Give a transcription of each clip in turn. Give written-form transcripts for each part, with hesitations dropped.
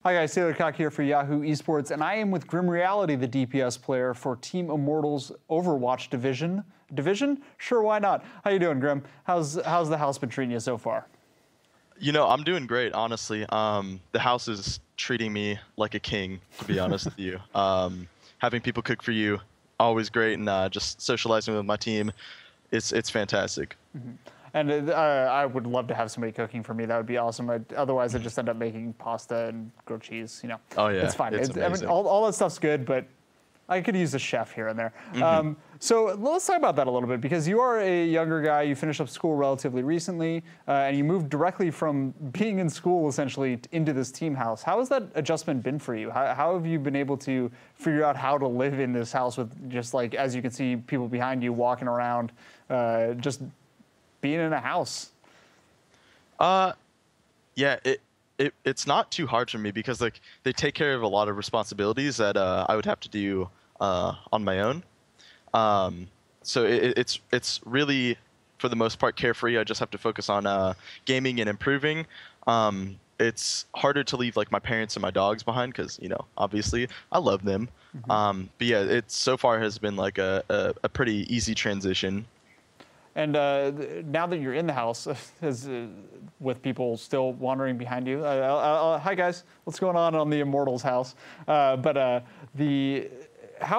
Hi guys, Taylor Cocke here for Yahoo Esports, and I am with GrimReality, the DPS player for Team Immortals Overwatch Division. Division? Sure, why not? How you doing, Grim? How's the house been treating you so far? You know, I'm doing great, honestly. The house is treating me like a king, to be honest with you. Having people cook for you, always great, and just socializing with my team, it's fantastic. Mm-hmm. And I would love to have somebody cooking for me. That would be awesome. Otherwise, I'd just end up making pasta and grilled cheese. You know, Oh yeah, it's fine. it's I mean, amazing. all that stuff's good, but I could use a chef here and there. So let's talk about that a little bit, because you are a younger guy. You finished up school relatively recently, and you moved directly from being in school essentially into this team house. How has that adjustment been for you? How have you been able to figure out how to live in this house with, just like, as you can see, people behind you walking around, just being in a house? Yeah, it's not too hard for me because like they take care of a lot of responsibilities that I would have to do on my own. So it's really, for the most part, carefree. I just have to focus on gaming and improving. It's harder to leave like my parents and my dogs behind because, you know, obviously I love them. But yeah, it so far has been like a pretty easy transition. And now that you're in the house, with people still wandering behind you, hi guys, what's going on the Immortals house? How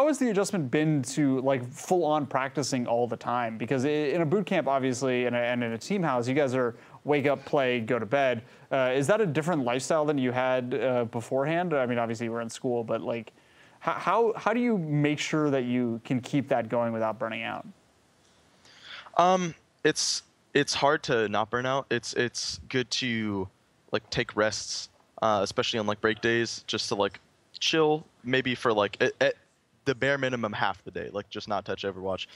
has the adjustment been to like full-on practicing all the time? Because in a boot camp, obviously, and in a team house, you guys are wake up, play, go to bed. Is that a different lifestyle than you had beforehand? I mean, obviously, we're in school, but like, how do you make sure that you can keep that going without burning out? It's hard to not burn out. It's good to like take rests, especially on like break days, just to like chill, maybe for like at the bare minimum half the day, like just not touch Overwatch.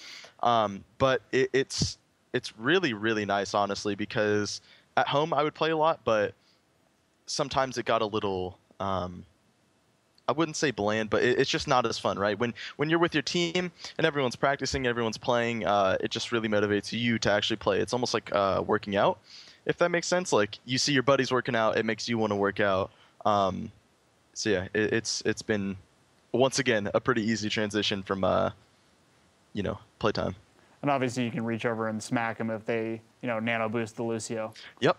But it's really nice, honestly, because at home I would play a lot, but sometimes it got a little I wouldn't say bland, but it's just not as fun, right? When you're with your team and everyone's practicing, everyone's playing, it just really motivates you to actually play. It's almost like working out, if that makes sense. Like you see your buddies working out, it makes you want to work out. So yeah, it's been once again a pretty easy transition from you know, playtime. And obviously, you can reach over and smack them if they, you know, nano boost the Lucio. Yep.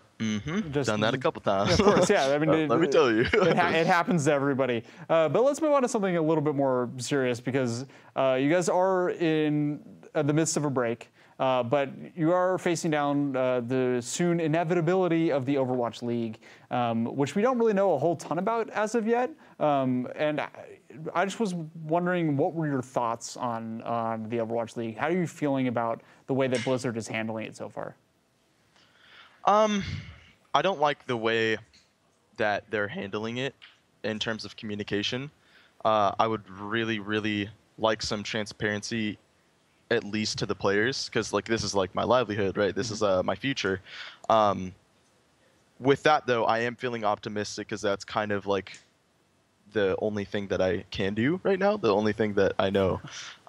Done that a couple times. Of course, yeah. I mean, let me tell you, it happens to everybody. But let's move on to something a little bit more serious, because you guys are in the midst of a break, but you are facing down the soon inevitability of the Overwatch League, which we don't really know a whole ton about as of yet. And I just was wondering, what were your thoughts on the Overwatch League? How are you feeling about the way that Blizzard is handling it so far? I don't like the way that they're handling it in terms of communication. I would really like some transparency, at least to the players, because like this is like my livelihood, right? This is my future. With that though, I am feeling optimistic because that's kind of like the only thing that I can do right now, the only thing that I know.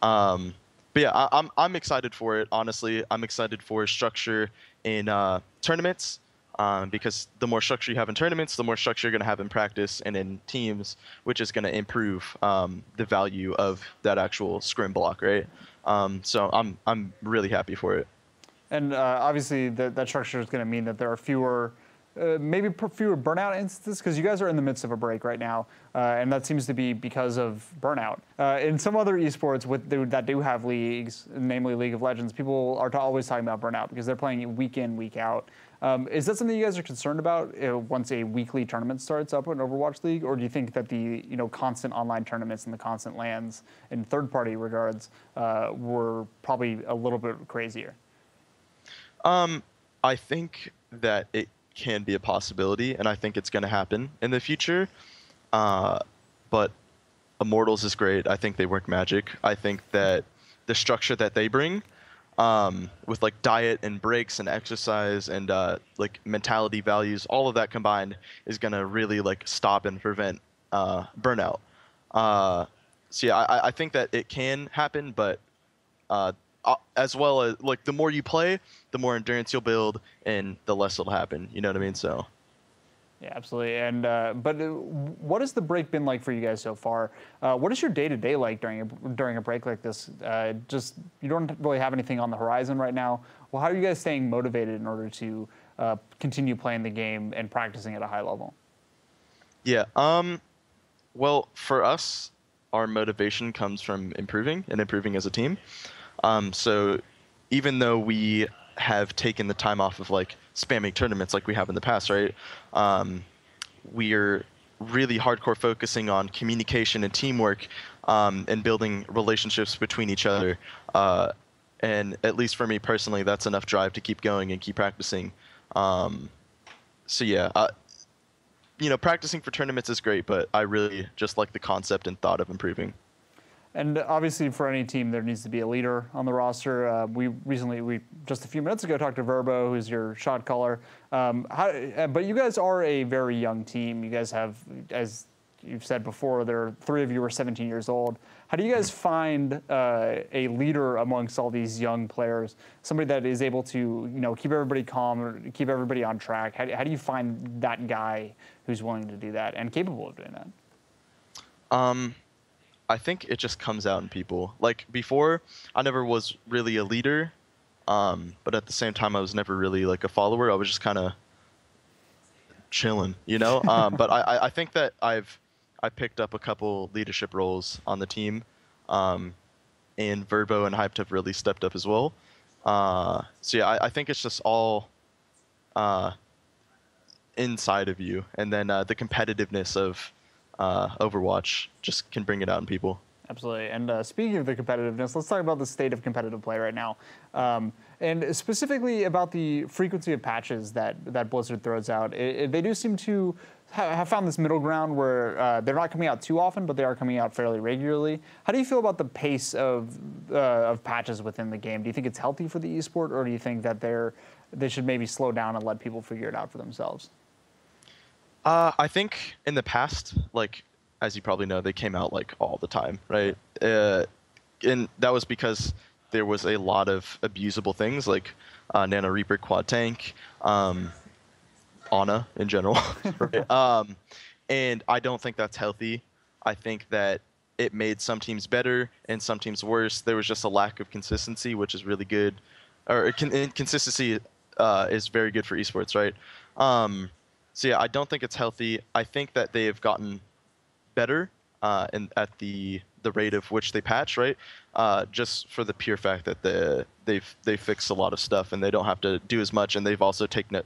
But yeah, I'm excited for it. Honestly, I'm excited for structure in tournaments, because the more structure you have in tournaments, the more structure you're going to have in practice and in teams, which is going to improve the value of that actual scrim block, right? So I'm really happy for it. And obviously, that structure is going to mean that there are fewer. Maybe fewer burnout instances, because you guys are in the midst of a break right now, and that seems to be because of burnout. In some other esports that do have leagues, namely League of Legends, people are always talking about burnout because they're playing week in, week out. Is that something you guys are concerned about once a weekly tournament starts up in Overwatch League, or do you think that the constant online tournaments and the constant LANs in third-party regards were probably a little bit crazier? I think that it can be a possibility, and I think it's going to happen in the future. But Immortals is great. I think they work magic. I think that the structure that they bring, with like diet and breaks and exercise and like mentality values, all of that combined is going to really like stop and prevent burnout. So yeah, I think that it can happen, but as well as like the more you play, the more endurance you'll build, and the less it'll happen. You know what I mean? So Yeah, absolutely. And but what has the break been like for you guys so far? What is your day-to-day like during a break like this? Just you don't really have anything on the horizon right now. Well, how are you guys staying motivated in order to continue playing the game and practicing at a high level? Yeah. Well, for us, our motivation comes from improving and improving as a team. So even though we have taken the time off of like spamming tournaments like we have in the past, right? We're really hardcore focusing on communication and teamwork, and building relationships between each other. And at least for me personally, that's enough drive to keep going and keep practicing. Um, so yeah, practicing for tournaments is great, but I really just like the concept and thought of improving. And obviously, for any team, there needs to be a leader on the roster. We just a few minutes ago talked to Verbo, who's your shot caller. But you guys are a very young team. You guys have, as you've said before, three of you are 17 years old. How do you guys find a leader amongst all these young players? Somebody that is able to, keep everybody calm, or keep everybody on track. How do you find that guy who's willing to do that and capable of doing that? I think it just comes out in people. Like before, I never was really a leader, but at the same time, I was never really like a follower. I was just kind of chilling, But I think that I picked up a couple leadership roles on the team, and Verbo and Hyped have really stepped up as well. So yeah, I think it's just all inside of you, and then the competitiveness of Overwatch just can bring it out in people. Absolutely. And speaking of the competitiveness, let's talk about the state of competitive play right now. And specifically about the frequency of patches that Blizzard throws out. They do seem to have found this middle ground where they're not coming out too often, but they are coming out fairly regularly. How do you feel about the pace of patches within the game? Do you think it's healthy for the esport, or do you think that they should maybe slow down and let people figure it out for themselves? I think in the past, like as you probably know, they came out like all the time, right? And that was because there was a lot of abusable things like Nano Reaper quad tank, Ana in general, right? And I don't think that's healthy. I think that it made some teams better and some teams worse. There was just a lack of consistency, which is really good, or consistency is very good for esports, right? So yeah, I don't think it's healthy. I think that they have gotten better at the rate of which they patch, right? Just for the pure fact that they've fixed a lot of stuff and they don't have to do as much, and they've also taken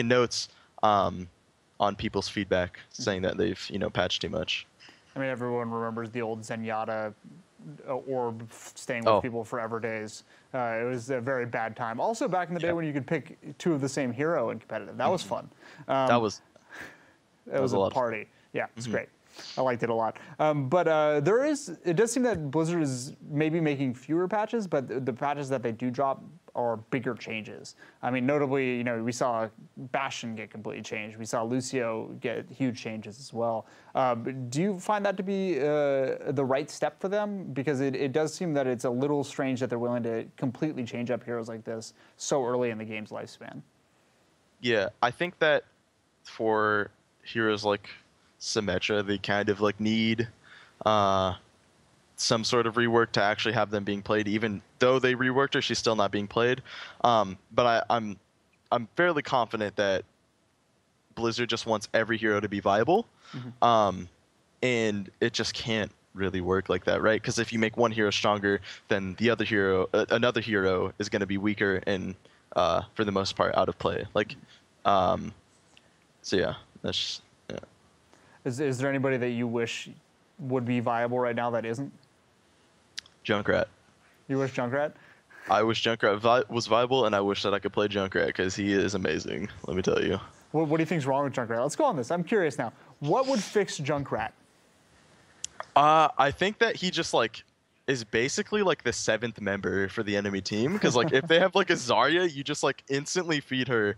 notes on people's feedback saying that they've patched too much. I mean, everyone remembers the old Zenyatta orb staying with people forever days. It was a very bad time. Also, back in the day when you could pick two of the same hero in competitive, that was fun. That was a party. Yeah, it's great. I liked it a lot. But it does seem that Blizzard is maybe making fewer patches, but the patches that they do drop are bigger changes. I mean, notably, we saw Bastion get completely changed. We saw Lucio get huge changes as well. Do you find that to be the right step for them? Because it does seem that it's a little strange that they're willing to completely change up heroes like this so early in the game's lifespan. Yeah, I think that for heroes like Symmetra, they kind of like need some sort of rework to actually have them being played. Even though they reworked her, she's still not being played. But I'm fairly confident that Blizzard just wants every hero to be viable, and it just can't really work like that, right? Because if you make one hero stronger, then the other hero, another hero, is going to be weaker and for the most part out of play. Like, so yeah, that's just, yeah. Is there anybody that you wish would be viable right now that isn't? Junkrat. You wish Junkrat? I wish Junkrat was viable, and I wish that I could play Junkrat because he is amazing. Let me tell you. What do you think's wrong with Junkrat? Let's go on this. I'm curious now. What would fix Junkrat? I think that he just like is basically like the 7th member for the enemy team, because like if they have like a Zarya, you just like instantly feed her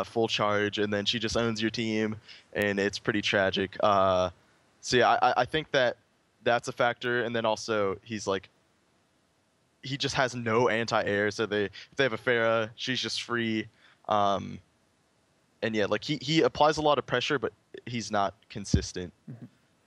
full charge, and then she just owns your team, and it's pretty tragic. So yeah, I think that that's a factor, and then also he just has no anti-air, so if they have a Pharah, she's just free, and and yeah, like he applies a lot of pressure, but he's not consistent.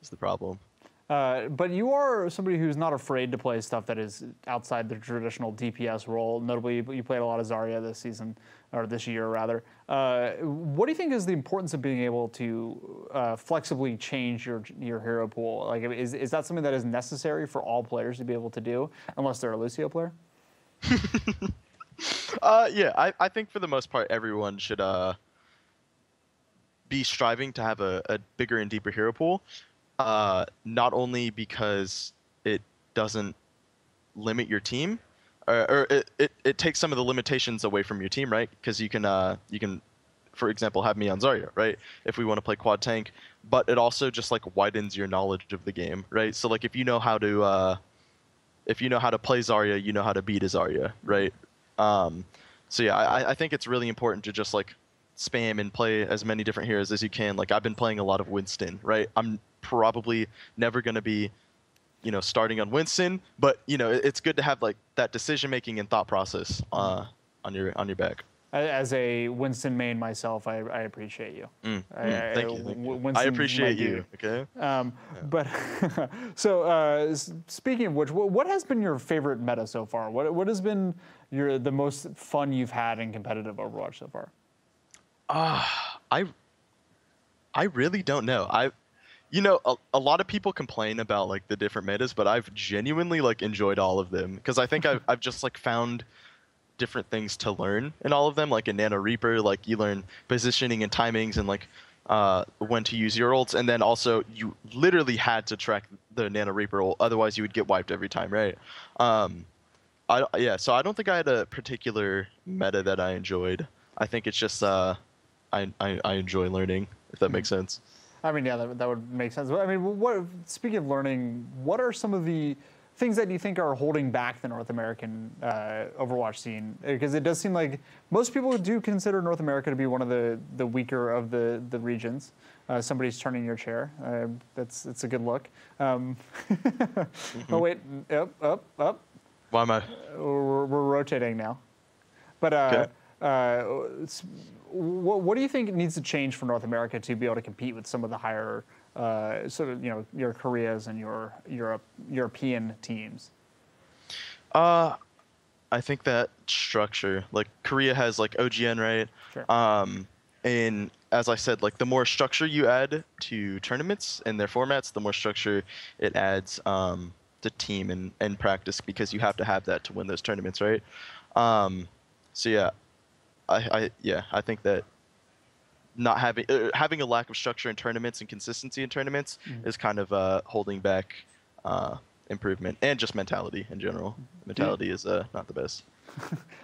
Is the problem. But you are somebody who's not afraid to play stuff that is outside the traditional DPS role. Notably, you played a lot of Zarya this season, or this year rather. What do you think is the importance of being able to flexibly change your hero pool? Like, is that something that is necessary for all players to be able to do, unless they're a Lucio player? Yeah, I think for the most part, everyone should be striving to have a bigger and deeper hero pool. Not only because it doesn't limit your team, or it takes some of the limitations away from your team, right? Because you can, for example, have me on Zarya, right? If we want to play quad tank, but it also just like widens your knowledge of the game, right? So like if you know how to play Zarya, you know how to beat a Zarya, right? So yeah, I think it's really important to just like spam and play as many different heroes as you can. Like I've been playing a lot of Winston, right? I'm probably never going to be, starting on Winston, but it's good to have like that decision making and thought process on your back. As a Winston main myself, I appreciate you. Thank you. I appreciate you. Okay. But so speaking of which, what has been your favorite meta so far? What has been the most fun you've had in competitive Overwatch so far? I really don't know. A lot of people complain about like the different metas, but I've genuinely like enjoyed all of them because I think I've just like found different things to learn in all of them. Like in Nano Reaper, like you learn positioning and timings and like when to use your ults, and then also you literally had to track the Nano Reaper ult, otherwise you would get wiped every time, right? So I don't think I had a particular meta that I enjoyed. I think it's just I enjoy learning, if that makes sense. I mean, yeah, that would make sense. But I mean, speaking of learning, what are some of the things that you think are holding back the North American Overwatch scene? Because it does seem like most people do consider North America to be one of the weaker of the regions. Somebody's turning your chair. It's a good look. Oh wait, up. Why am I? We're rotating now. But Okay. what do you think needs to change for North America to be able to compete with some of the higher sort of your Koreas and your European teams? I think that structure, like Korea has like OGN, right? Sure. And as I said, like the more structure you add to tournaments and their formats, the more structure it adds to team and practice, because you have to have that to win those tournaments, right? So yeah, I think that not having a lack of structure in tournaments and consistency in tournaments is kind of holding back improvement, and just mentality in general. Mentality is not the best.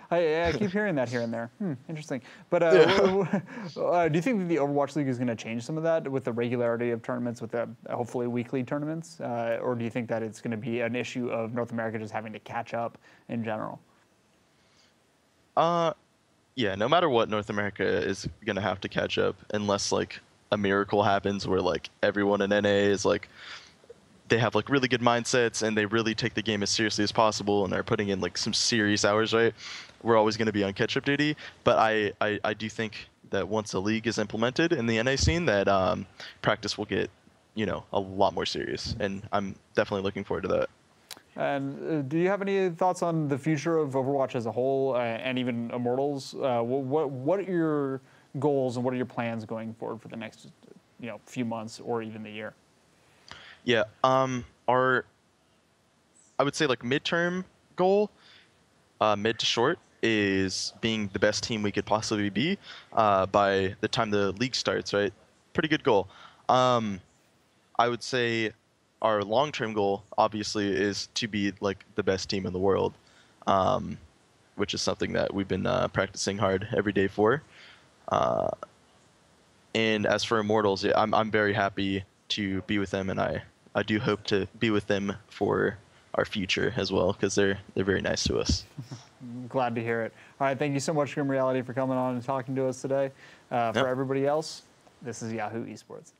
I keep hearing that here and there. Interesting. But do you think that the Overwatch League is going to change some of that with the regularity of tournaments, with the hopefully weekly tournaments? Or do you think that it's going to be an issue of North America just having to catch up in general? Yeah, no matter what, North America is going to have to catch up unless like a miracle happens where like everyone in NA is like, they have like really good mindsets and they really take the game as seriously as possible and are putting in like some serious hours, right? We're always going to be on catch-up duty. But I do think that once a league is implemented in the NA scene, that practice will get, a lot more serious. And I'm definitely looking forward to that. And do you have any thoughts on the future of Overwatch as a whole, and even Immortals? What are your goals and what are your plans going forward for the next, few months or even the year? Yeah, I would say like midterm goal, mid to short, is being the best team we could possibly be by the time the league starts. Right, pretty good goal. I would say our long-term goal, obviously, is to be like the best team in the world, which is something that we've been practicing hard every day for. And as for Immortals, yeah, I'm very happy to be with them, and I do hope to be with them for our future as well, because they're very nice to us. Glad to hear it. All right, thank you so much, GrimReality, for coming on and talking to us today. For everybody else, this is Yahoo Esports.